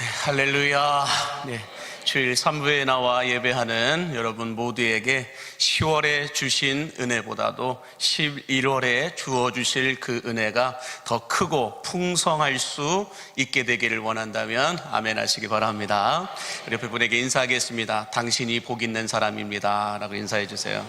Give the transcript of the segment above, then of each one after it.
할렐루야. 네, 주일 3부에 나와 예배하는 여러분 모두에게 10월에 주신 은혜보다도 11월에 주어주실 그 은혜가 더 크고 풍성할 수 있게 되기를 원한다면 아멘 하시기 바랍니다. 우리 옆에 분에게 인사하겠습니다. 당신이 복 있는 사람입니다 라고 인사해 주세요.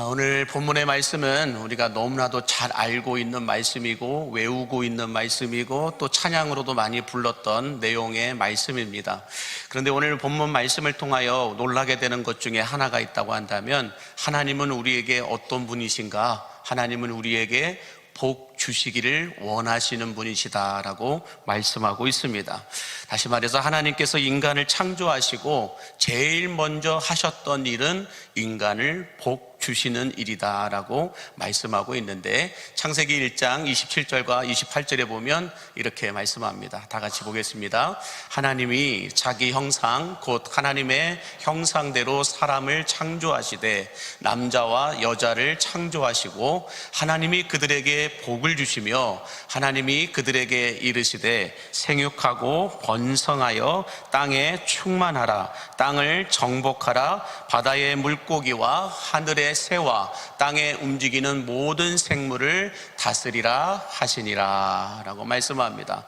오늘 본문의 말씀은 우리가 너무나도 잘 알고 있는 말씀이고 외우고 있는 말씀이고 또 찬양으로도 많이 불렀던 내용의 말씀입니다. 그런데 오늘 본문 말씀을 통하여 놀라게 되는 것 중에 하나가 있다고 한다면, 하나님은 우리에게 어떤 분이신가? 하나님은 우리에게 복 주시기를 원하시는 분이시다라고 말씀하고 있습니다. 다시 말해서 하나님께서 인간을 창조하시고 제일 먼저 하셨던 일은 인간을 복 주시는 일이다라고 말씀하고 있는데, 창세기 1장 27절과 28절에 보면 이렇게 말씀합니다. 다 같이 보겠습니다. 하나님이 자기 형상 곧 하나님의 형상대로 사람을 창조하시되 남자와 여자를 창조하시고 하나님이 그들에게 복을 주시며 하나님이 그들에게 이르시되 생육하고 번성하여 땅에 충만하라. 땅을 정복하라. 바다의 물고기와 하늘의 새와 땅에 움직이는 모든 생물을 다스리라 하시니라 라고 말씀합니다.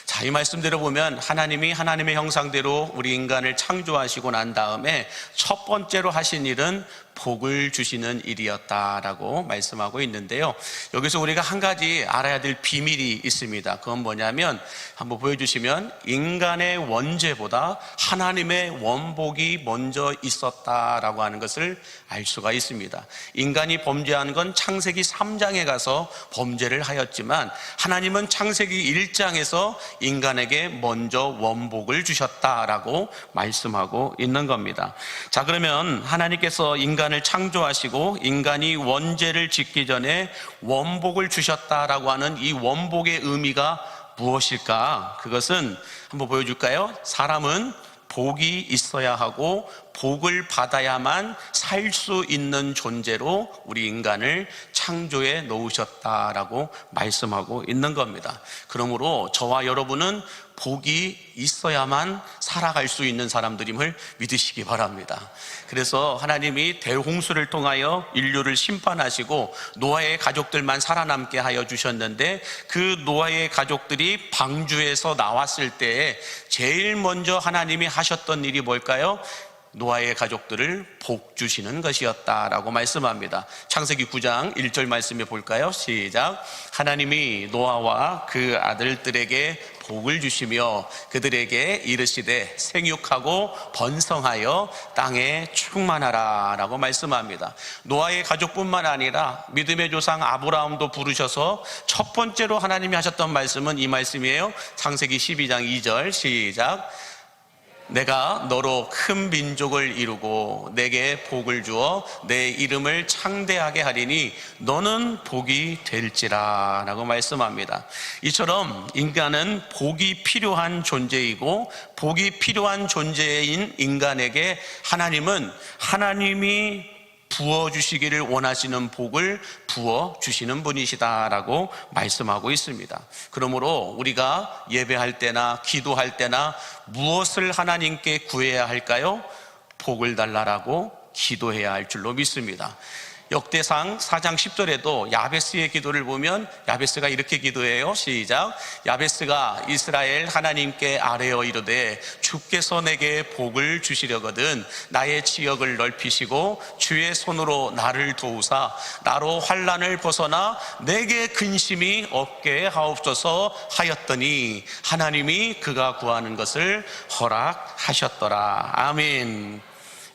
자, 이 말씀대로 보면 하나님이 하나님의 형상대로 우리 인간을 창조하시고 난 다음에 첫 번째로 하신 일은 복을 주시는 일이었다라고 말씀하고 있는데요, 여기서 우리가 한 가지 알아야 될 비밀이 있습니다. 그건 뭐냐면, 한번 보여주시면, 인간의 원죄보다 하나님의 원복이 먼저 있었다라고 하는 것을 알 수가 있습니다. 인간이 범죄한 건 창세기 3장에 가서 범죄를 하였지만 하나님은 창세기 1장에서 인간에게 먼저 원복을 주셨다라고 말씀하고 있는 겁니다. 자, 그러면 하나님께서 인간을 창조하시고 인간이 원죄를 짓기 전에 원복을 주셨다라고 하는 이 원복의 의미가 무엇일까? 그것은 한번 보여줄까요? 사람은 복이 있어야 하고 복을 받아야만 살 수 있는 존재로 우리 인간을 창조해 놓으셨다라고 말씀하고 있는 겁니다. 그러므로 저와 여러분은 복이 있어야만 살아갈 수 있는 사람들임을 믿으시기 바랍니다. 그래서 하나님이 대홍수를 통하여 인류를 심판하시고 노아의 가족들만 살아남게 하여 주셨는데, 그 노아의 가족들이 방주에서 나왔을 때에 제일 먼저 하나님이 하셨던 일이 뭘까요? 노아의 가족들을 복 주시는 것이었다라고 말씀합니다. 창세기 9장 1절 말씀해 볼까요? 시작. 하나님이 노아와 그 아들들에게 복을 주시며 그들에게 이르시되 생육하고 번성하여 땅에 충만하라 라고 말씀합니다. 노아의 가족뿐만 아니라 믿음의 조상 아브라함도 부르셔서 첫 번째로 하나님이 하셨던 말씀은 이 말씀이에요. 창세기 12장 2절 시작. 내가 너로 큰 민족을 이루고 내게 복을 주어 내 이름을 창대하게 하리니 너는 복이 될지라 라고 말씀합니다. 이처럼 인간은 복이 필요한 존재이고 복이 필요한 존재인 인간에게 하나님은 하나님이 부어주시기를 원하시는 복을 부어주시는 분이시다라고 말씀하고 있습니다. 그러므로 우리가 예배할 때나 기도할 때나 무엇을 하나님께 구해야 할까요? 복을 달라라고 기도해야 할 줄로 믿습니다. 역대상 4장 10절에도 야베스의 기도를 보면 야베스가 이렇게 기도해요. 시작. 야베스가 이스라엘 하나님께 아뢰어 이르되 주께서 내게 복을 주시려거든 나의 지역을 넓히시고 주의 손으로 나를 도우사 나로 환난을 벗어나 내게 근심이 없게 하옵소서 하였더니 하나님이 그가 구하는 것을 허락하셨더라. 아멘.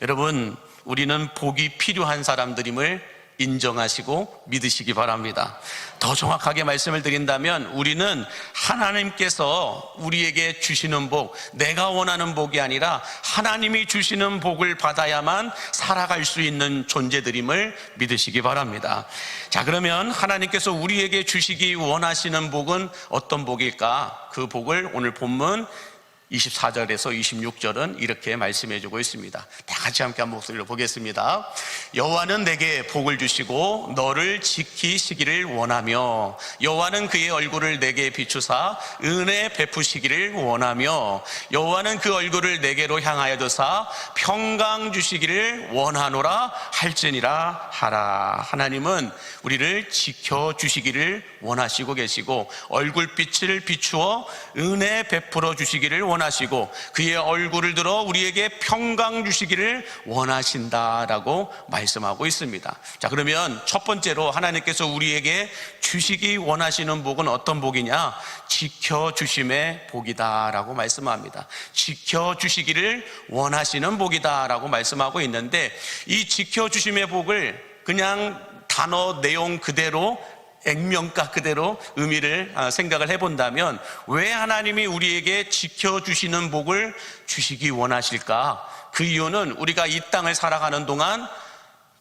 여러분, 우리는 복이 필요한 사람들임을 인정하시고 믿으시기 바랍니다. 더 정확하게 말씀을 드린다면 우리는 하나님께서 우리에게 주시는 복, 내가 원하는 복이 아니라 하나님이 주시는 복을 받아야만 살아갈 수 있는 존재들임을 믿으시기 바랍니다. 자, 그러면 하나님께서 우리에게 주시기 원하시는 복은 어떤 복일까? 그 복을 오늘 본문 24절에서 26절은 이렇게 말씀해 주고 있습니다. 다 같이 함께 한 목소리로 보겠습니다. 여호와는 내게 복을 주시고 너를 지키시기를 원하며, 여호와는 그의 얼굴을 내게 비추사 은혜 베푸시기를 원하며, 여호와는 그 얼굴을 내게로 향하여 드사 평강 주시기를 원하노라 할지니라 하라. 하나님은 우리를 지켜주시기를 원하시고 계시고, 얼굴빛을 비추어 은혜 베풀어 주시기를 원하시고, 그의 얼굴을 들어 우리에게 평강 주시기를 원하신다라고 말씀하고 있습니다. 자, 그러면 첫 번째로 하나님께서 우리에게 주시기 원하시는 복은 어떤 복이냐? 지켜주심의 복이다라고 말씀합니다. 지켜주시기를 원하시는 복이다라고 말씀하고 있는데, 이 지켜주심의 복을 그냥 단어 내용 그대로, 액면가 그대로 의미를 생각을 해본다면, 왜 하나님이 우리에게 지켜주시는 복을 주시기 원하실까? 그 이유는 우리가 이 땅을 살아가는 동안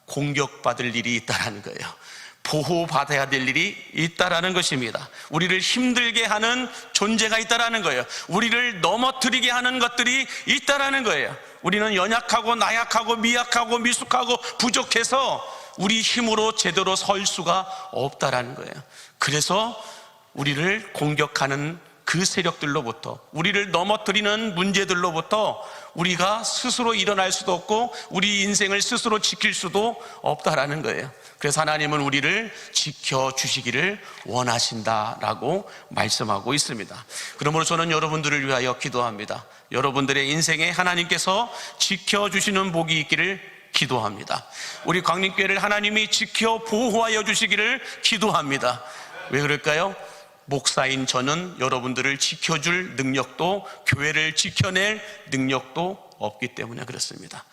공격받을 일이 있다는 거예요. 보호받아야 될 일이 있다라는 것입니다. 우리를 힘들게 하는 존재가 있다라는 거예요. 우리를 넘어뜨리게 하는 것들이 있다라는 거예요. 우리는 연약하고 나약하고 미약하고 미숙하고 부족해서 우리 힘으로 제대로 설 수가 없다라는 거예요. 그래서 우리를 공격하는 그 세력들로부터, 우리를 넘어뜨리는 문제들로부터 우리가 스스로 일어날 수도 없고 우리 인생을 스스로 지킬 수도 없다라는 거예요. 그래서 하나님은 우리를 지켜주시기를 원하신다라고 말씀하고 있습니다. 그러므로 저는 여러분들을 위하여 기도합니다. 여러분들의 인생에 하나님께서 지켜주시는 복이 있기를 기도합니다. 우리 광림교회를 하나님이 지켜 보호하여 주시기를 기도합니다. 왜 그럴까요? 목사인 저는 여러분들을 지켜줄 능력도, 교회를 지켜낼 능력도 없기 때문에 그렇습니다.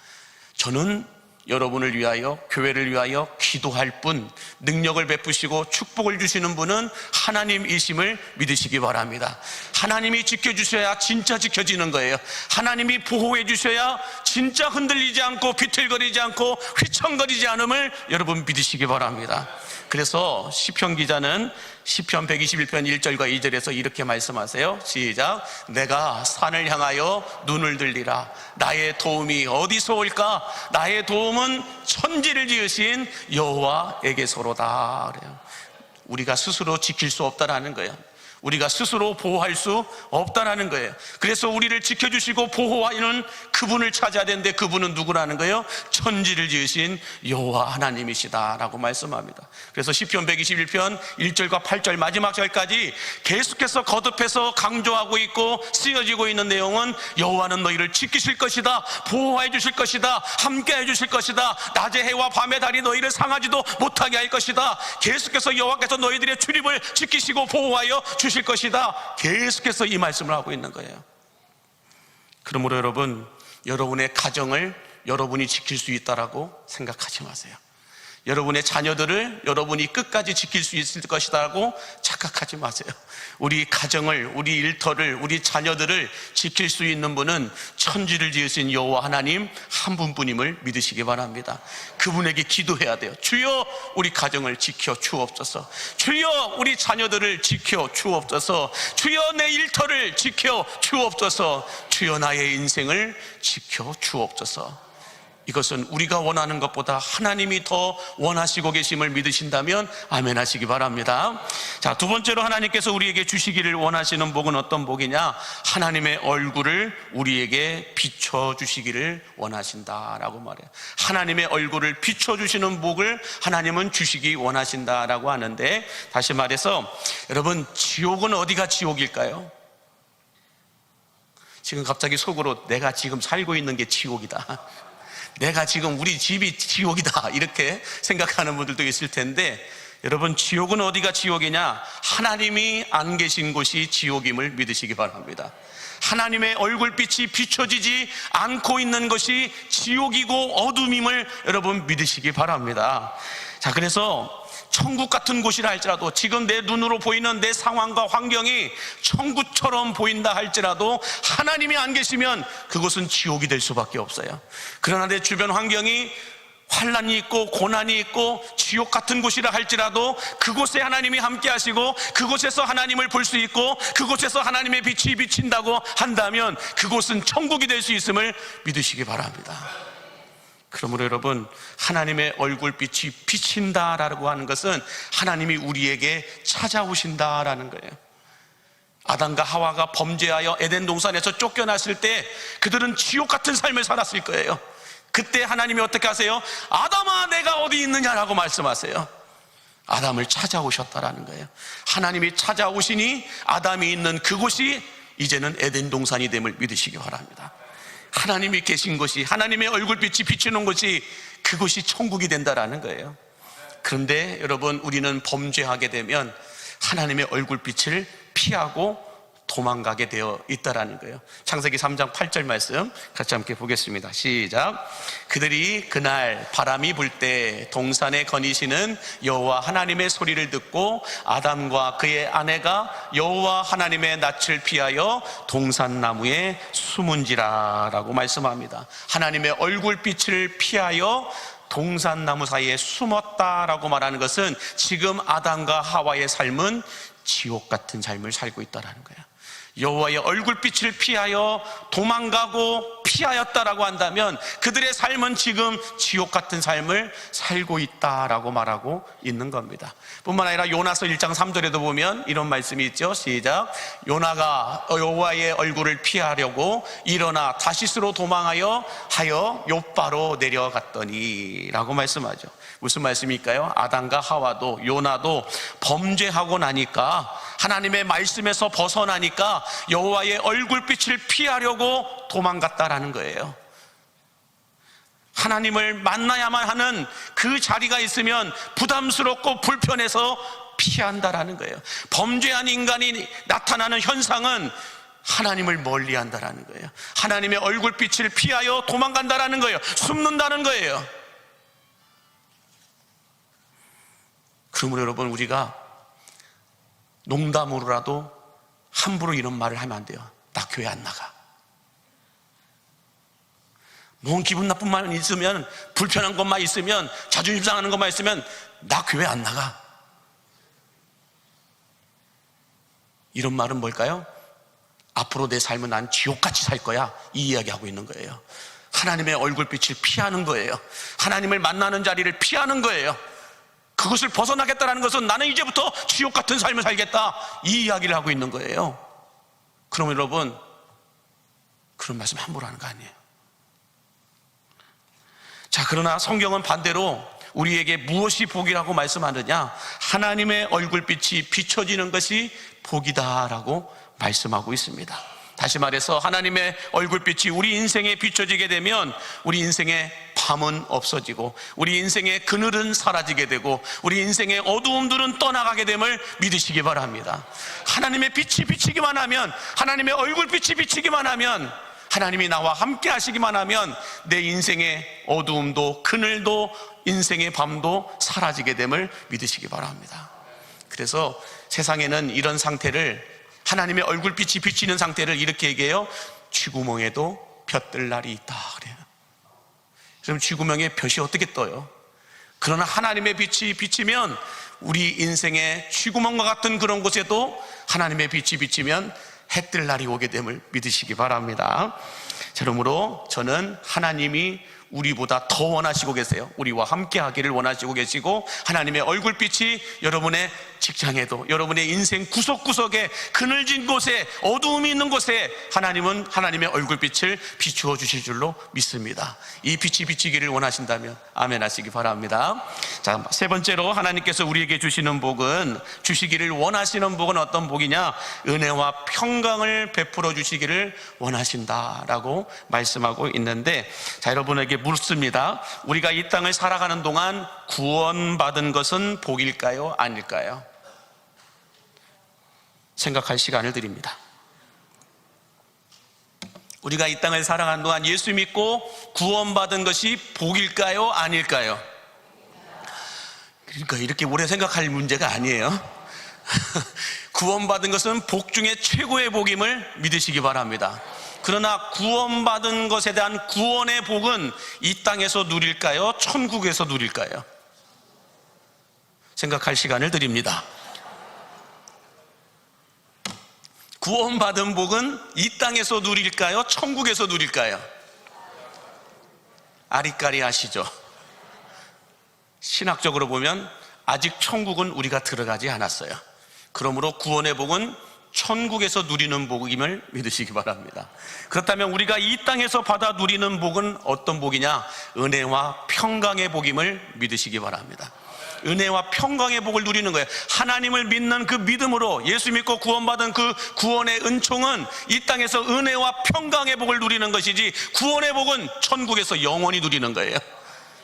저는 여러분을 위하여, 교회를 위하여 기도할 뿐, 능력을 베푸시고 축복을 주시는 분은 하나님이심을 믿으시기 바랍니다. 하나님이 지켜주셔야 진짜 지켜지는 거예요. 하나님이 보호해 주셔야 진짜 흔들리지 않고 비틀거리지 않고 휘청거리지 않음을 여러분 믿으시기 바랍니다. 그래서 시편 기자는 시편 121편 1절과 2절에서 이렇게 말씀하세요. 시작. 내가 산을 향하여 눈을 들리라. 나의 도움이 어디서 올까? 나의 도움은 천지를 지으신 여호와에게서로다. 그래요. 우리가 스스로 지킬 수 없다라는 거예요. 우리가 스스로 보호할 수 없다라는 거예요. 그래서 우리를 지켜주시고 보호하는 그분을 찾아야 되는데, 그분은 누구라는 거예요? 천지를 지으신 여호와 하나님이시다라고 말씀합니다. 그래서 시편 121편 1절과 8절 마지막 절까지 계속해서 거듭해서 강조하고 있고 쓰여지고 있는 내용은, 여호와는 너희를 지키실 것이다, 보호해 주실 것이다, 함께 해 주실 것이다, 낮의 해와 밤의 달이 너희를 상하지도 못하게 할 것이다, 계속해서 여호와께서 너희들의 출입을 지키시고 보호하여 주실 것이다, 계속해서 이 말씀을 하고 있는 거예요. 그러므로 여러분, 여러분의 가정을 여러분이 지킬 수 있다라고 생각하지 마세요. 여러분의 자녀들을 여러분이 끝까지 지킬 수 있을 것이라고 착각하지 마세요. 우리 가정을, 우리 일터를, 우리 자녀들을 지킬 수 있는 분은 천지를 지으신 여호와 하나님 한 분뿐임을 믿으시기 바랍니다. 그분에게 기도해야 돼요. 주여 우리 가정을 지켜 주옵소서. 주여 우리 자녀들을 지켜 주옵소서. 주여 내 일터를 지켜 주옵소서. 주여 나의 인생을 지켜 주옵소서. 이것은 우리가 원하는 것보다 하나님이 더 원하시고 계심을 믿으신다면 아멘 하시기 바랍니다. 자, 두 번째로 하나님께서 우리에게 주시기를 원하시는 복은 어떤 복이냐? 하나님의 얼굴을 우리에게 비춰주시기를 원하신다라고 말해요. 하나님의 얼굴을 비춰주시는 복을 하나님은 주시기 원하신다라고 하는데, 다시 말해서 여러분, 지옥은 어디가 지옥일까요? 지금 갑자기 속으로 내가 지금 살고 있는 게 지옥이다, 내가 지금 우리 집이 지옥이다, 이렇게 생각하는 분들도 있을 텐데, 여러분, 지옥은 어디가 지옥이냐? 하나님이 안 계신 곳이 지옥임을 믿으시기 바랍니다. 하나님의 얼굴빛이 비춰지지 않고 있는 것이 지옥이고 어둠임을 여러분 믿으시기 바랍니다. 자, 그래서 천국 같은 곳이라 할지라도, 지금 내 눈으로 보이는 내 상황과 환경이 천국처럼 보인다 할지라도 하나님이 안 계시면 그곳은 지옥이 될 수밖에 없어요. 그러나 내 주변 환경이 환난이 있고 고난이 있고 지옥 같은 곳이라 할지라도 그곳에 하나님이 함께 하시고 그곳에서 하나님을 볼 수 있고 그곳에서 하나님의 빛이 비친다고 한다면 그곳은 천국이 될 수 있음을 믿으시기 바랍니다. 그러므로 여러분, 하나님의 얼굴빛이 비친다라고 하는 것은 하나님이 우리에게 찾아오신다라는 거예요. 아담과 하와가 범죄하여 에덴 동산에서 쫓겨났을 때 그들은 지옥 같은 삶을 살았을 거예요. 그때 하나님이 어떻게 하세요? 아담아, 내가 어디 있느냐라고 말씀하세요. 아담을 찾아오셨다라는 거예요. 하나님이 찾아오시니 아담이 있는 그곳이 이제는 에덴 동산이 됨을 믿으시기 바랍니다. 하나님이 계신 곳이, 하나님의 얼굴빛이 비추는 곳이, 그곳이 천국이 된다라는 거예요. 그런데 여러분, 우리는 범죄하게 되면 하나님의 얼굴빛을 피하고 도망가게 되어 있다라는 거예요. 창세기 3장 8절 말씀 같이 함께 보겠습니다. 시작. 그들이 그날 바람이 불 때 동산에 거니시는 여호와 하나님의 소리를 듣고 아담과 그의 아내가 여호와 하나님의 낯을 피하여 동산나무에 숨은지라라고 말씀합니다. 하나님의 얼굴빛을 피하여 동산나무 사이에 숨었다라고 말하는 것은 지금 아담과 하와의 삶은 지옥 같은 삶을 살고 있다는 거예요. 여호와의 얼굴빛을 피하여 도망가고 피하였다라고 한다면 그들의 삶은 지금 지옥 같은 삶을 살고 있다라고 말하고 있는 겁니다. 뿐만 아니라 요나서 1장 3절에도 보면 이런 말씀이 있죠. 시작. 요나가 여호와의 얼굴을 피하려고 일어나 다시스로 도망하여 요바로 내려갔더니 라고 말씀하죠. 무슨 말씀일까요? 아담과 하와도 요나도 범죄하고 나니까, 하나님의 말씀에서 벗어나니까 여호와의 얼굴빛을 피하려고 도망갔다라는 거예요. 하나님을 만나야만 하는 그 자리가 있으면 부담스럽고 불편해서 피한다라는 거예요. 범죄한 인간이 나타나는 현상은 하나님을 멀리한다라는 거예요. 하나님의 얼굴빛을 피하여 도망간다라는 거예요. 숨는다는 거예요. 그러므로 여러분, 우리가 농담으로라도 함부로 이런 말을 하면 안 돼요. 나 교회 안 나가. 뭔 기분 나쁜 말만 있으면, 불편한 것만 있으면, 자존심 상하는 것만 있으면 나 교회 안 나가. 이런 말은 뭘까요? 앞으로 내 삶은 난 지옥같이 살 거야, 이 이야기하고 있는 거예요. 하나님의 얼굴빛을 피하는 거예요. 하나님을 만나는 자리를 피하는 거예요. 그것을 벗어나겠다는 것은 나는 이제부터 지옥 같은 삶을 살겠다, 이 이야기를 하고 있는 거예요. 그러면 여러분, 그런 말씀 함부로 하는 거 아니에요. 자, 그러나 성경은 반대로 우리에게 무엇이 복이라고 말씀하느냐? 하나님의 얼굴빛이 비춰지는 것이 복이다라고 말씀하고 있습니다. 다시 말해서 하나님의 얼굴빛이 우리 인생에 비춰지게 되면 우리 인생의 밤은 없어지고 우리 인생의 그늘은 사라지게 되고 우리 인생의 어두움들은 떠나가게 됨을 믿으시기 바랍니다. 하나님의 빛이 비치기만 하면, 하나님의 얼굴빛이 비치기만 하면, 하나님이 나와 함께 하시기만 하면 내 인생의 어두움도 그늘도 인생의 밤도 사라지게 됨을 믿으시기 바랍니다. 그래서 세상에는 이런 상태를, 하나님의 얼굴빛이 비치는 상태를 이렇게 얘기해요. 쥐구멍에도 볕 뜰 날이 있다 그래요. 그럼 쥐구멍에 볕이 어떻게 떠요? 그러나 하나님의 빛이 비치면 우리 인생의 쥐구멍과 같은 그런 곳에도 하나님의 빛이 비치면 해 뜰 날이 오게 됨을 믿으시기 바랍니다. 그러므로 저는 하나님이 우리보다 더 원하시고 계세요. 우리와 함께 하기를 원하시고 계시고, 하나님의 얼굴빛이 여러분의 직장에도, 여러분의 인생 구석구석에, 그늘진 곳에, 어두움이 있는 곳에 하나님은 하나님의 얼굴빛을 비추어 주실 줄로 믿습니다. 이 빛이 비치기를 원하신다면 아멘 하시기 바랍니다. 자, 세 번째로 하나님께서 우리에게 주시는 복은, 주시기를 원하시는 복은 어떤 복이냐? 은혜와 평강을 베풀어 주시기를 원하신다라고 말씀하고 있는데, 자, 여러분에게 묻습니다. 우리가 이 땅을 살아가는 동안 구원받은 것은 복일까요? 아닐까요? 생각할 시간을 드립니다. 우리가 이 땅을 살아가는 동안 예수 믿고 구원받은 것이 복일까요? 아닐까요? 그러니까 이렇게 오래 생각할 문제가 아니에요. 구원받은 것은 복 중에 최고의 복임을 믿으시기 바랍니다. 그러나 구원받은 것에 대한 구원의 복은 이 땅에서 누릴까요? 천국에서 누릴까요? 생각할 시간을 드립니다. 구원받은 복은 이 땅에서 누릴까요? 천국에서 누릴까요? 아리까리하시죠? 신학적으로 보면 아직 천국은 우리가 들어가지 않았어요. 그러므로 구원의 복은 천국에서 누리는 복임을 믿으시기 바랍니다. 그렇다면 우리가 이 땅에서 받아 누리는 복은 어떤 복이냐? 은혜와 평강의 복임을 믿으시기 바랍니다. 은혜와 평강의 복을 누리는 거예요. 하나님을 믿는 그 믿음으로 예수 믿고 구원받은 그 구원의 은총은 이 땅에서 은혜와 평강의 복을 누리는 것이지, 구원의 복은 천국에서 영원히 누리는 거예요.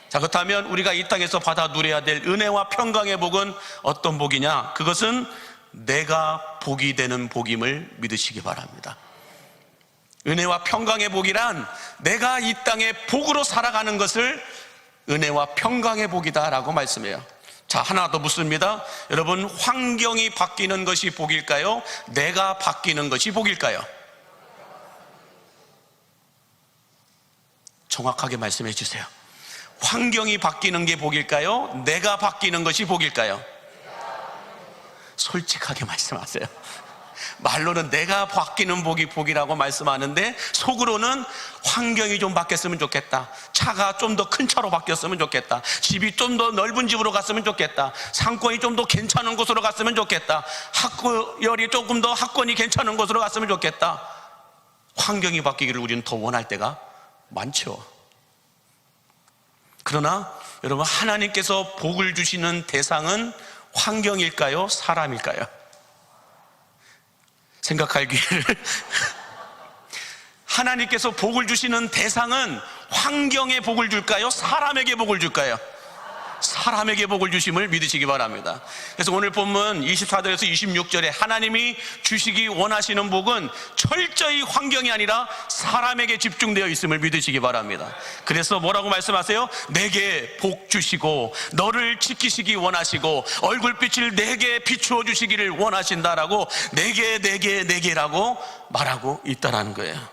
자, 그렇다면 우리가 이 땅에서 받아 누려야 될 은혜와 평강의 복은 어떤 복이냐? 그것은 내가 복이 되는 복임을 믿으시기 바랍니다. 은혜와 평강의 복이란 내가 이 땅에 복으로 살아가는 것을 은혜와 평강의 복이다라고 말씀해요. 자, 하나 더 묻습니다. 여러분, 환경이 바뀌는 것이 복일까요? 내가 바뀌는 것이 복일까요? 정확하게 말씀해 주세요. 환경이 바뀌는 게 복일까요? 내가 바뀌는 것이 복일까요? 솔직하게 말씀하세요. 말로는 내가 바뀌는 복이 복이라고 말씀하는데 속으로는 환경이 좀 바뀌었으면 좋겠다, 차가 좀 더 큰 차로 바뀌었으면 좋겠다, 집이 좀 더 넓은 집으로 갔으면 좋겠다, 상권이 좀 더 괜찮은 곳으로 갔으면 좋겠다, 학구열이 조금 더 학권이 괜찮은 곳으로 갔으면 좋겠다. 환경이 바뀌기를 우리는 더 원할 때가 많죠. 그러나 여러분, 하나님께서 복을 주시는 대상은 환경일까요? 사람일까요? 생각할 기회를. 하나님께서 복을 주시는 대상은 환경에 복을 줄까요? 사람에게 복을 줄까요? 사람에게 복을 주심을 믿으시기 바랍니다. 그래서 오늘 본문 24절에서 26절에 하나님이 주시기 원하시는 복은 철저히 환경이 아니라 사람에게 집중되어 있음을 믿으시기 바랍니다. 그래서 뭐라고 말씀하세요? 내게 복 주시고 너를 지키시기 원하시고 얼굴빛을 내게 비추어 주시기를 원하신다라고 내게라고 말하고 있다라는 거예요.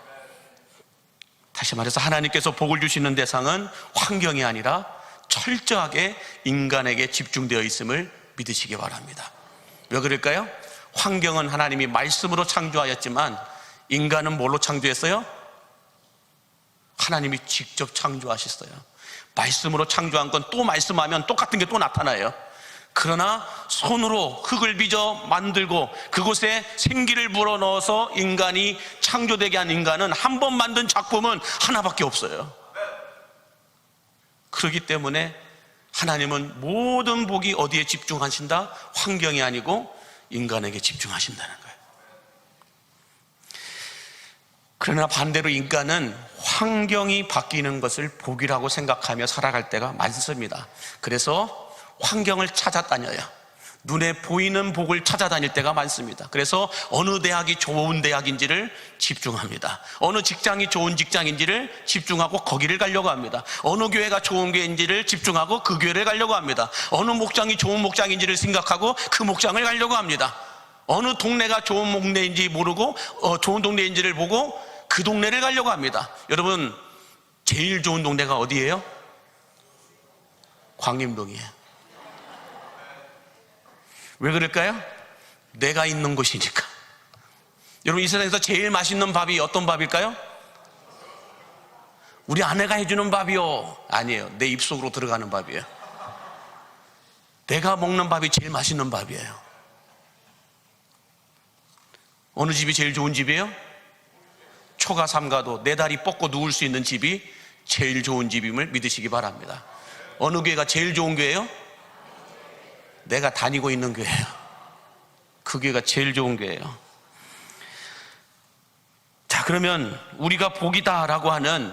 다시 말해서 하나님께서 복을 주시는 대상은 환경이 아니라 철저하게 인간에게 집중되어 있음을 믿으시기 바랍니다. 왜 그럴까요? 환경은 하나님이 말씀으로 창조하였지만 인간은 뭘로 창조했어요? 하나님이 직접 창조하셨어요. 말씀으로 창조한 건 또 말씀하면 똑같은 게 또 나타나요. 그러나 손으로 흙을 빚어 만들고 그곳에 생기를 불어넣어서 인간이 창조되게 한 인간은 한 번 만든 작품은 하나밖에 없어요. 그렇기 때문에 하나님은 모든 복이 어디에 집중하신다? 환경이 아니고 인간에게 집중하신다는 거예요. 그러나 반대로 인간은 환경이 바뀌는 것을 복이라고 생각하며 살아갈 때가 많습니다. 그래서 환경을 찾아다녀요. 눈에 보이는 복을 찾아다닐 때가 많습니다. 그래서 어느 대학이 좋은 대학인지를 집중합니다. 어느 직장이 좋은 직장인지를 집중하고 거기를 가려고 합니다. 어느 교회가 좋은 교회인지를 집중하고 그 교회를 가려고 합니다. 어느 목장이 좋은 목장인지를 생각하고 그 목장을 가려고 합니다. 어느 동네가 좋은 동네인지 모르고 좋은 동네인지를 보고 그 동네를 가려고 합니다. 여러분, 제일 좋은 동네가 어디예요? 광림동이에요. 왜 그럴까요? 내가 있는 곳이니까. 여러분, 이 세상에서 제일 맛있는 밥이 어떤 밥일까요? 우리 아내가 해주는 밥이요. 아니에요. 내 입속으로 들어가는 밥이에요. 내가 먹는 밥이 제일 맛있는 밥이에요. 어느 집이 제일 좋은 집이에요? 초가 삼가도 내 다리 뻗고 누울 수 있는 집이 제일 좋은 집임을 믿으시기 바랍니다. 어느 교회가 제일 좋은 교회예요? 내가 다니고 있는 교회예요. 그 교회가 제일 좋은 교회예요. 자, 그러면 우리가 복이다라고 하는,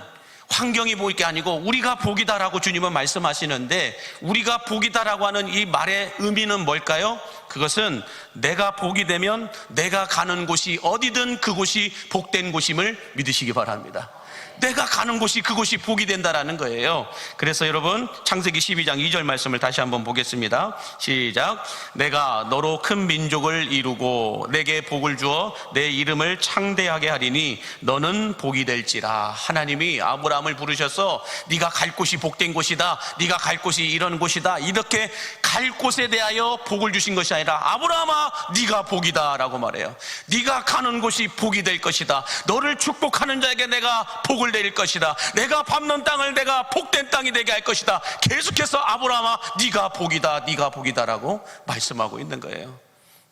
환경이 복이 게 아니고 우리가 복이다라고 주님은 말씀하시는데, 우리가 복이다라고 하는 이 말의 의미는 뭘까요? 그것은 내가 복이 되면 내가 가는 곳이 어디든 그곳이 복된 곳임을 믿으시기 바랍니다. 내가 가는 곳이 그곳이 복이 된다라는 거예요. 그래서 여러분 창세기 12장 2절 말씀을 다시 한번 보겠습니다. 시작. 내가 너로 큰 민족을 이루고 내게 복을 주어 내 이름을 창대하게 하리니 너는 복이 될지라. 하나님이 아브라함을 부르셔서 네가 갈 곳이 복된 곳이다, 네가 갈 곳이 이런 곳이다, 이렇게 갈 곳에 대하여 복을 주신 것이 아니라 아브라함아 네가 복이다 라고 말해요. 네가 가는 곳이 복이 될 것이다. 너를 축복하는 자에게 내가 복을 내릴 것이다. 내가 밟는 땅을 내가 복된 땅이 되게 할 것이다. 계속해서 아브라함아 네가 복이다, 네가 복이다 라고 말씀하고 있는 거예요.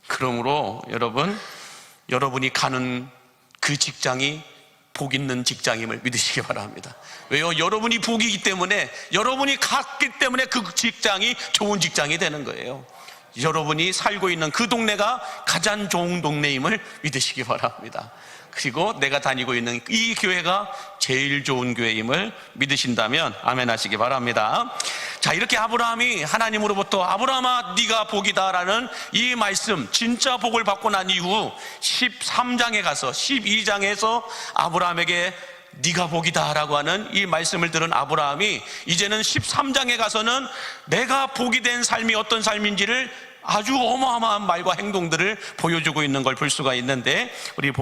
그러므로 여러분이 가는 그 직장이 복 있는 직장임을 믿으시기 바랍니다. 왜요? 여러분이 복이기 때문에, 여러분이 갔기 때문에 그 직장이 좋은 직장이 되는 거예요. 여러분이 살고 있는 그 동네가 가장 좋은 동네임을 믿으시기 바랍니다. 그리고 내가 다니고 있는 이 교회가 제일 좋은 교회임을 믿으신다면 아멘 하시기 바랍니다. 자, 이렇게 아브라함이 하나님으로부터 아브라함아 네가 복이다 라는 이 말씀, 진짜 복을 받고 난 이후 13장에 가서 12장에서 아브라함에게 네가 복이다 라고 하는 이 말씀을 들은 아브라함이 이제는 13장에 가서는 내가 복이 된 삶이 어떤 삶인지를 아주 어마어마한 말과 행동들을 보여주고 있는 걸 볼 수가 있는데, 우리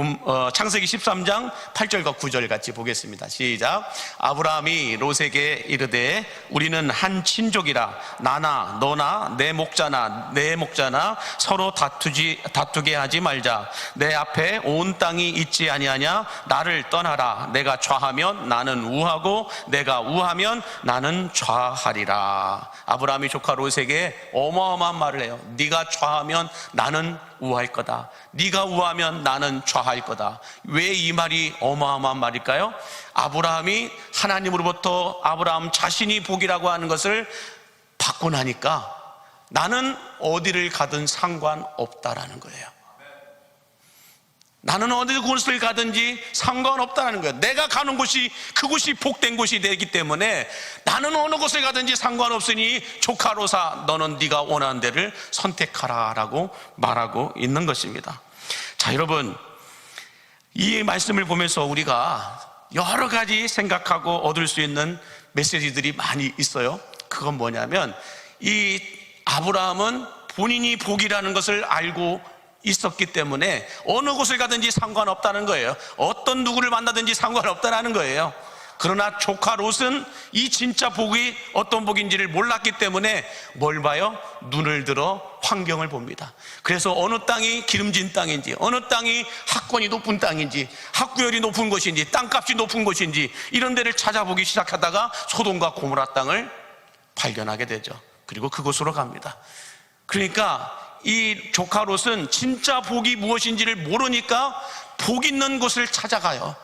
창세기 13장 8절과 9절 같이 보겠습니다. 시작. 아브라함이 롯에게 이르되 우리는 한 친족이라 나나 너나 내 목자나 서로 다투게 하지 말자. 내 앞에 온 땅이 있지 아니하냐. 나를 떠나라. 내가 좌하면 나는 우하고 내가 우하면 나는 좌하리라. 아브라함이 조카 롯에게 어마어마한 말을 해요. 네가 좌하면 나는 우할 거다. 네가 우하면 나는 좌할 거다. 왜 이 말이 어마어마한 말일까요? 아브라함이 하나님으로부터 아브라함 자신이 복이라고 하는 것을 받고 나니까 나는 어디를 가든 상관없다라는 거예요. 나는 어느 곳을 가든지 상관없다는 거예요. 내가 가는 곳이 그곳이 복된 곳이 되기 때문에 나는 어느 곳을 가든지 상관없으니 조카 롯아 너는 네가 원하는 데를 선택하라 라고 말하고 있는 것입니다. 자, 여러분, 이 말씀을 보면서 우리가 여러 가지 생각하고 얻을 수 있는 메시지들이 많이 있어요. 그건 뭐냐면 이 아브라함은 본인이 복이라는 것을 알고 있었기 때문에 어느 곳을 가든지 상관없다는 거예요. 어떤 누구를 만나든지 상관없다는 거예요. 그러나 조카 롯은 이 진짜 복이 어떤 복인지를 몰랐기 때문에 뭘 봐요? 눈을 들어 환경을 봅니다. 그래서 어느 땅이 기름진 땅인지, 어느 땅이 학권이 높은 땅인지, 학구열이 높은 곳인지, 땅값이 높은 곳인지 이런 데를 찾아보기 시작하다가 소돔과 고모라 땅을 발견하게 되죠. 그리고 그곳으로 갑니다. 그러니까 이 조카 롯은 진짜 복이 무엇인지를 모르니까 복 있는 곳을 찾아가요.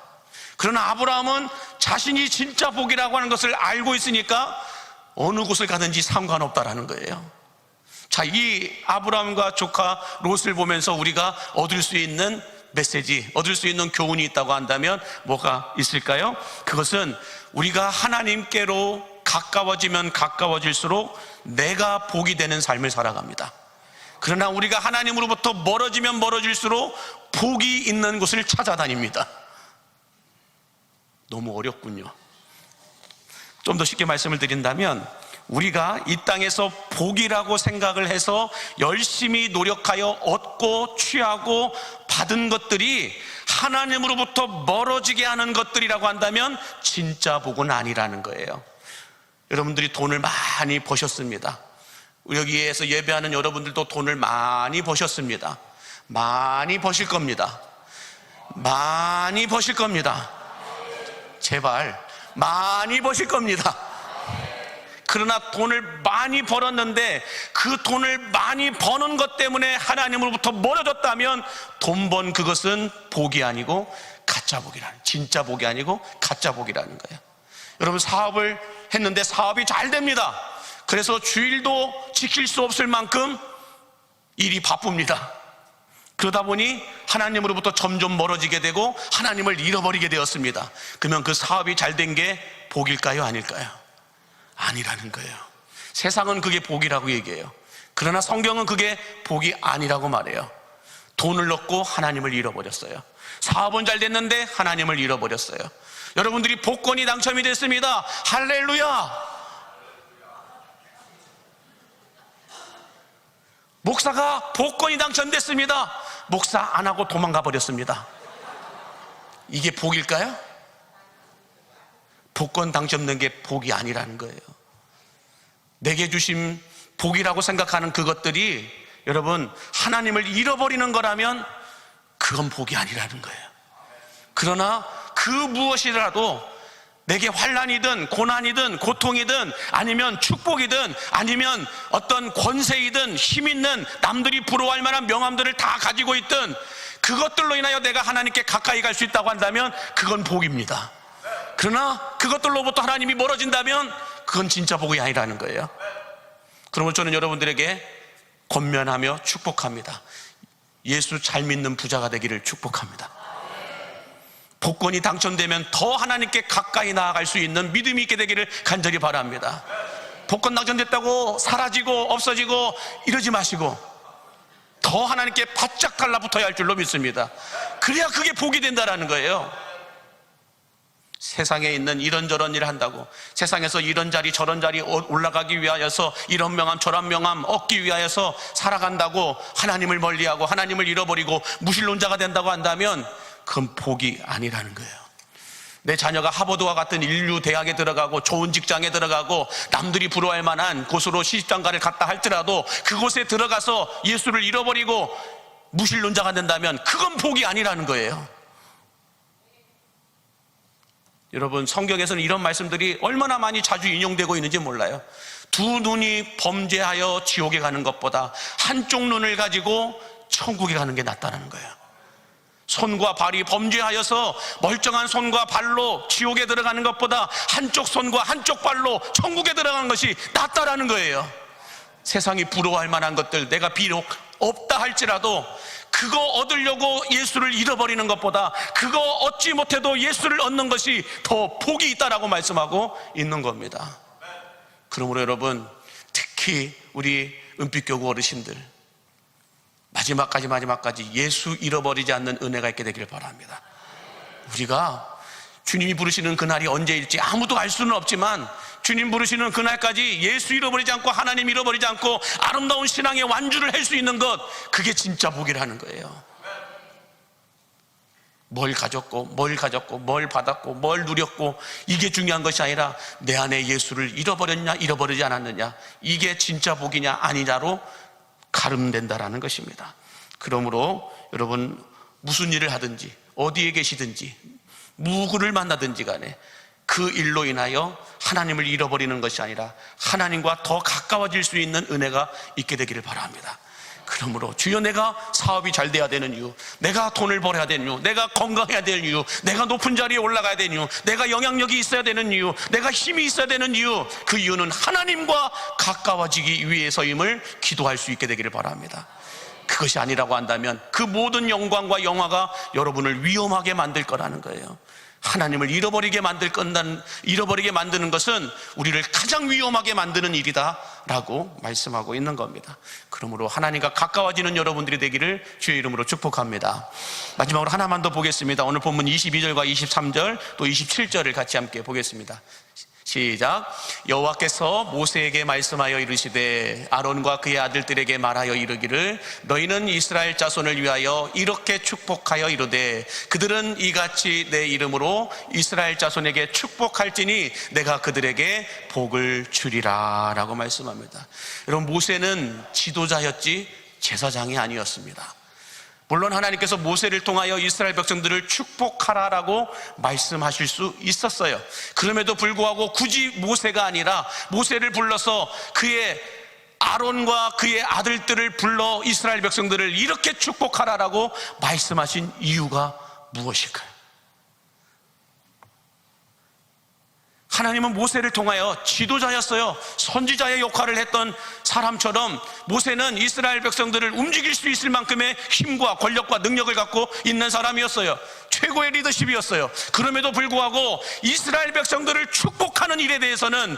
그러나 아브라함은 자신이 진짜 복이라고 하는 것을 알고 있으니까 어느 곳을 가든지 상관없다라는 거예요. 자, 이 아브라함과 조카 롯을 보면서 우리가 얻을 수 있는 메시지, 얻을 수 있는 교훈이 있다고 한다면 뭐가 있을까요? 그것은 우리가 하나님께로 가까워지면 가까워질수록 내가 복이 되는 삶을 살아갑니다. 그러나 우리가 하나님으로부터 멀어지면 멀어질수록 복이 있는 곳을 찾아다닙니다. 너무 어렵군요. 좀 더 쉽게 말씀을 드린다면 우리가 이 땅에서 복이라고 생각을 해서 열심히 노력하여 얻고 취하고 받은 것들이 하나님으로부터 멀어지게 하는 것들이라고 한다면 진짜 복은 아니라는 거예요. 여러분들이 돈을 많이 버셨습니다. 여기에서 예배하는 여러분들도 돈을 많이 버셨습니다. 많이 버실 겁니다. 많이 버실 겁니다. 제발 많이 버실 겁니다. 그러나 돈을 많이 벌었는데 그 돈을 많이 버는 것 때문에 하나님으로부터 멀어졌다면 돈 번 그것은 복이 아니고 가짜 복이라는, 진짜 복이 아니고 가짜 복이라는 거예요. 여러분, 사업을 했는데 사업이 잘 됩니다. 그래서 주일도 지킬 수 없을 만큼 일이 바쁩니다. 그러다 보니 하나님으로부터 점점 멀어지게 되고 하나님을 잃어버리게 되었습니다. 그러면 그 사업이 잘 된 게 복일까요? 아닐까요? 아니라는 거예요. 세상은 그게 복이라고 얘기해요. 그러나 성경은 그게 복이 아니라고 말해요. 돈을 얻고 하나님을 잃어버렸어요. 사업은 잘 됐는데 하나님을 잃어버렸어요. 여러분들이 복권이 당첨이 됐습니다. 할렐루야. 목사가 복권이 당첨됐습니다. 목사 안 하고 도망가 버렸습니다. 이게 복일까요? 복권 당첨된 게 복이 아니라는 거예요. 내게 주신 복이라고 생각하는 그것들이 여러분 하나님을 잃어버리는 거라면 그건 복이 아니라는 거예요. 그러나 그 무엇이라도 내게 환난이든 고난이든 고통이든 아니면 축복이든 아니면 어떤 권세이든 힘 있는 남들이 부러워할 만한 명함들을 다 가지고 있든 그것들로 인하여 내가 하나님께 가까이 갈 수 있다고 한다면 그건 복입니다. 그러나 그것들로부터 하나님이 멀어진다면 그건 진짜 복이 아니라는 거예요. 그러면 저는 여러분들에게 권면하며 축복합니다. 예수 잘 믿는 부자가 되기를 축복합니다. 복권이 당첨되면 더 하나님께 가까이 나아갈 수 있는 믿음이 있게 되기를 간절히 바랍니다. 복권 당첨됐다고 사라지고 없어지고 이러지 마시고 더 하나님께 바짝 달라붙어야 할 줄로 믿습니다. 그래야 그게 복이 된다는 거예요. 세상에 있는 이런저런 일을 한다고 세상에서 이런 자리 저런 자리 올라가기 위하여서 이런 명함 저런 명함 얻기 위하여서 살아간다고 하나님을 멀리하고 하나님을 잃어버리고 무신론자가 된다고 한다면 그건 복이 아니라는 거예요. 내 자녀가 하버드와 같은 인류 대학에 들어가고 좋은 직장에 들어가고 남들이 부러워할 만한 곳으로 시집장가를 갔다 할지라도 그곳에 들어가서 예수를 잃어버리고 무신론자가 된다면 그건 복이 아니라는 거예요. 여러분 성경에서는 이런 말씀들이 얼마나 많이 자주 인용되고 있는지 몰라요. 두 눈이 범죄하여 지옥에 가는 것보다 한쪽 눈을 가지고 천국에 가는 게 낫다는 거예요. 손과 발이 범죄하여서 멀쩡한 손과 발로 지옥에 들어가는 것보다 한쪽 손과 한쪽 발로 천국에 들어가는 것이 낫다라는 거예요. 세상이 부러워할 만한 것들 내가 비록 없다 할지라도 그거 얻으려고 예수를 잃어버리는 것보다 그거 얻지 못해도 예수를 얻는 것이 더 복이 있다라고 말씀하고 있는 겁니다. 그러므로 여러분 특히 우리 은빛교구 어르신들 마지막까지 예수 잃어버리지 않는 은혜가 있게 되기를 바랍니다. 우리가 주님이 부르시는 그날이 언제일지 아무도 알 수는 없지만 주님 부르시는 그날까지 예수 잃어버리지 않고 하나님 잃어버리지 않고 아름다운 신앙의 완주를 할 수 있는 것 그게 진짜 복이라는 거예요. 뭘 가졌고 뭘 받았고 뭘 누렸고 이게 중요한 것이 아니라 내 안에 예수를 잃어버렸냐 잃어버리지 않았느냐 이게 진짜 복이냐 아니냐로 가름된다라는 것입니다. 그러므로 여러분 무슨 일을 하든지 어디에 계시든지 누구를 만나든지 간에 그 일로 인하여 하나님을 잃어버리는 것이 아니라 하나님과 더 가까워질 수 있는 은혜가 있게 되기를 바랍니다. 그러므로 주여 내가 사업이 잘 돼야 되는 이유, 내가 돈을 벌어야 되는 이유, 내가 건강해야 되는 이유, 내가 높은 자리에 올라가야 되는 이유, 내가 영향력이 있어야 되는 이유, 내가 힘이 있어야 되는 이유, 그 이유는 하나님과 가까워지기 위해서임을 기도할 수 있게 되기를 바랍니다. 그것이 아니라고 한다면 그 모든 영광과 영화가 여러분을 위험하게 만들 거라는 거예요. 하나님을 잃어버리게 만드는 것은 우리를 가장 위험하게 만드는 일이다라고 말씀하고 있는 겁니다. 그러므로 하나님과 가까워지는 여러분들이 되기를 주의 이름으로 축복합니다. 마지막으로 하나만 더 보겠습니다. 오늘 본문 22절과 23절 또 27절을 같이 함께 보겠습니다. 시작. 여호와께서 모세에게 말씀하여 이르시되 아론과 그의 아들들에게 말하여 이르기를 너희는 이스라엘 자손을 위하여 이렇게 축복하여 이르되 그들은 이같이 내 이름으로 이스라엘 자손에게 축복할지니 내가 그들에게 복을 주리라 라고 말씀합니다. 여러분 모세는 지도자였지 제사장이 아니었습니다. 물론 하나님께서 모세를 통하여 이스라엘 백성들을 축복하라라고 말씀하실 수 있었어요. 그럼에도 불구하고 굳이 모세가 아니라 모세를 불러서 그의 아론과 그의 아들들을 불러 이스라엘 백성들을 이렇게 축복하라라고 말씀하신 이유가 무엇일까요? 하나님은 모세를 통하여 지도자였어요. 선지자의 역할을 했던 사람처럼 모세는 이스라엘 백성들을 움직일 수 있을 만큼의 힘과 권력과 능력을 갖고 있는 사람이었어요. 최고의 리더십이었어요. 그럼에도 불구하고 이스라엘 백성들을 축복하는 일에 대해서는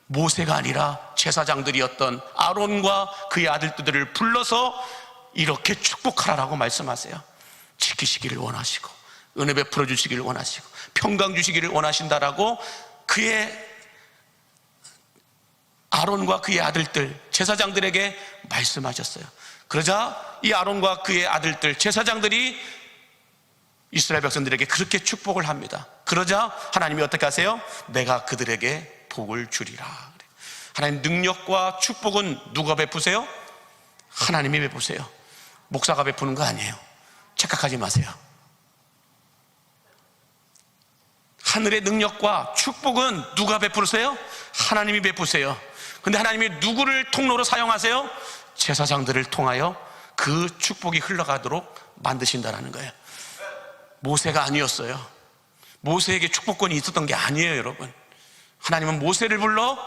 모세가 아니라 제사장들이었던 아론과 그의 아들들을 불러서 이렇게 축복하라라고 말씀하세요. 지키시기를 원하시고 은혜 베풀어 주시기를 원하시고 평강 주시기를 원하신다라고 그의 아론과 그의 아들들 제사장들에게 말씀하셨어요. 그러자 이 아론과 그의 아들들 제사장들이 이스라엘 백성들에게 그렇게 축복을 합니다. 그러자 하나님이 어떻게 하세요? 내가 그들에게 복을 주리라. 하나님 능력과 축복은 누가 베푸세요? 하나님이 베푸세요. 목사가 베푸는 거 아니에요. 착각하지 마세요. 하늘의 능력과 축복은 누가 베푸세요? 하나님이 베푸세요. 근데 하나님이 누구를 통로로 사용하세요? 제사장들을 통하여 그 축복이 흘러가도록 만드신다라는 거예요. 모세가 아니었어요. 모세에게 축복권이 있었던 게 아니에요, 여러분. 하나님은 모세를 불러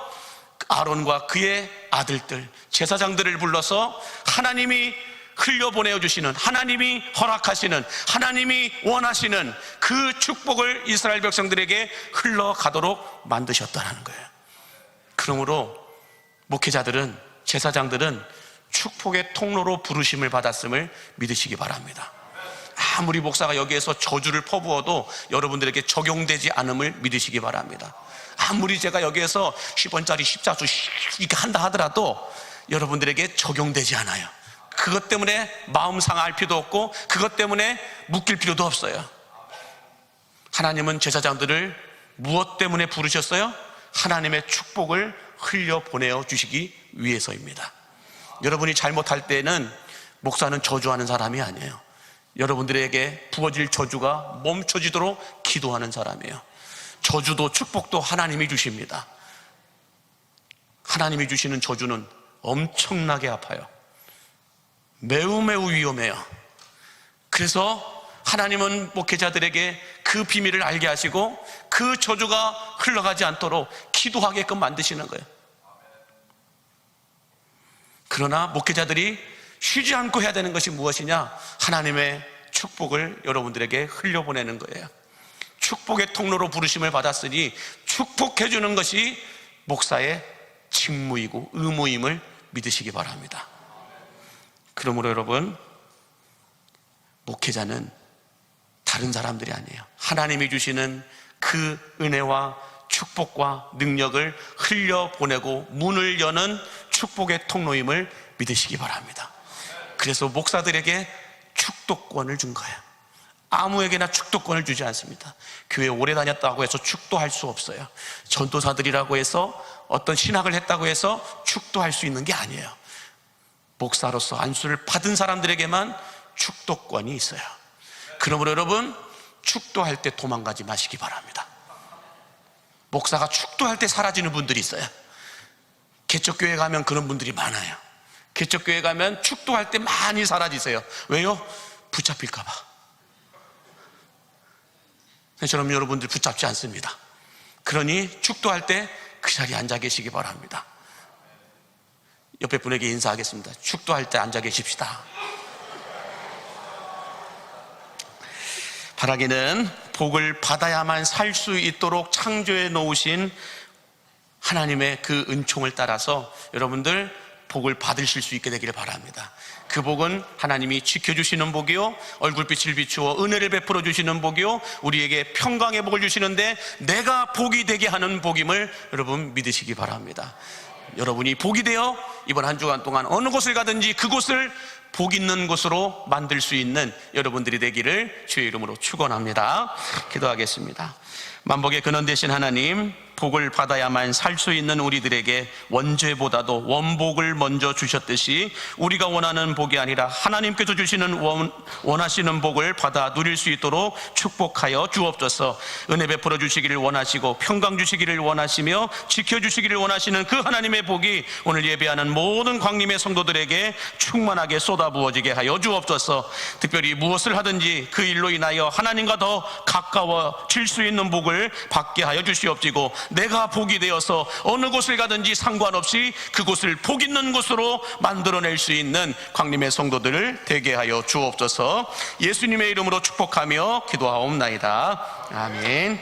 아론과 그의 아들들 제사장들을 불러서 하나님이 흘려보내어 주시는, 하나님이 허락하시는, 하나님이 원하시는 그 축복을 이스라엘 백성들에게 흘러가도록 만드셨다는 거예요. 그러므로 목회자들은, 제사장들은 축복의 통로로 부르심을 받았음을 믿으시기 바랍니다. 아무리 목사가 여기에서 저주를 퍼부어도 여러분들에게 적용되지 않음을 믿으시기 바랍니다. 아무리 제가 여기에서 10원짜리 십자수 이렇게 한다 하더라도 여러분들에게 적용되지 않아요. 그것 때문에 마음 상할 필요도 없고 그것 때문에 묶일 필요도 없어요. 하나님은 제사장들을 무엇 때문에 부르셨어요? 하나님의 축복을 흘려보내어 주시기 위해서입니다. 여러분이 잘못할 때는 목사는 저주하는 사람이 아니에요. 여러분들에게 부어질 저주가 멈춰지도록 기도하는 사람이에요. 저주도 축복도 하나님이 주십니다. 하나님이 주시는 저주는 엄청나게 아파요. 매우 매우 위험해요. 그래서 하나님은 목회자들에게 그 비밀을 알게 하시고 그 저주가 흘러가지 않도록 기도하게끔 만드시는 거예요. 그러나 목회자들이 쉬지 않고 해야 되는 것이 무엇이냐? 하나님의 축복을 여러분들에게 흘려보내는 거예요. 축복의 통로로 부르심을 받았으니 축복해 주는 것이 목사의 직무이고 의무임을 믿으시기 바랍니다. 그러므로 여러분, 목회자는 다른 사람들이 아니에요. 하나님이 주시는 그 은혜와 축복과 능력을 흘려보내고 문을 여는 축복의 통로임을 믿으시기 바랍니다. 그래서 목사들에게 축도권을 준 거예요. 아무에게나 축도권을 주지 않습니다. 교회 오래 다녔다고 해서 축도할 수 없어요. 전도사들이라고 해서 어떤 신학을 했다고 해서 축도할 수 있는 게 아니에요. 목사로서 안수를 받은 사람들에게만 축도권이 있어요. 그러므로 여러분, 축도할 때 도망가지 마시기 바랍니다. 목사가 축도할 때 사라지는 분들이 있어요. 개척교회 가면 그런 분들이 많아요. 개척교회 가면 축도할 때 많이 사라지세요. 왜요? 붙잡힐까 봐. 저는 여러분들 붙잡지 않습니다. 그러니 축도할 때 그 자리에 앉아 계시기 바랍니다. 옆에 분에게 인사하겠습니다. 축도할 때 앉아 계십시다. 바라기는 복을 받아야만 살 수 있도록 창조해 놓으신 하나님의 그 은총을 따라서 여러분들 복을 받으실 수 있게 되기를 바랍니다. 그 복은 하나님이 지켜주시는 복이요, 얼굴빛을 비추어 은혜를 베풀어 주시는 복이요, 우리에게 평강의 복을 주시는데 내가 복이 되게 하는 복임을 여러분 믿으시기 바랍니다. 여러분이 복이 되어 이번 한 주간 동안 어느 곳을 가든지 그곳을 복 있는 곳으로 만들 수 있는 여러분들이 되기를 주의 이름으로 축원합니다. 기도하겠습니다. 만복의 근원 되신 하나님, 복을 받아야만 살 수 있는 우리들에게 원죄보다도 원복을 먼저 주셨듯이 우리가 원하는 복이 아니라 하나님께서 주시는 원하시는 복을 받아 누릴 수 있도록 축복하여 주옵소서. 은혜 베풀어 주시기를 원하시고 평강 주시기를 원하시며 지켜주시기를 원하시는 그 하나님의 복이 오늘 예배하는 모든 광림의 성도들에게 충만하게 쏟아부어지게 하여 주옵소서. 특별히 무엇을 하든지 그 일로 인하여 하나님과 더 가까워질 수 있는 복을 받게 하여 주시옵시고, 내가 복이 되어서 어느 곳을 가든지 상관없이 그곳을 복 있는 곳으로 만들어낼 수 있는 광림의 성도들을 되게 하여 주옵소서. 예수님의 이름으로 축복하며 기도하옵나이다. 아멘.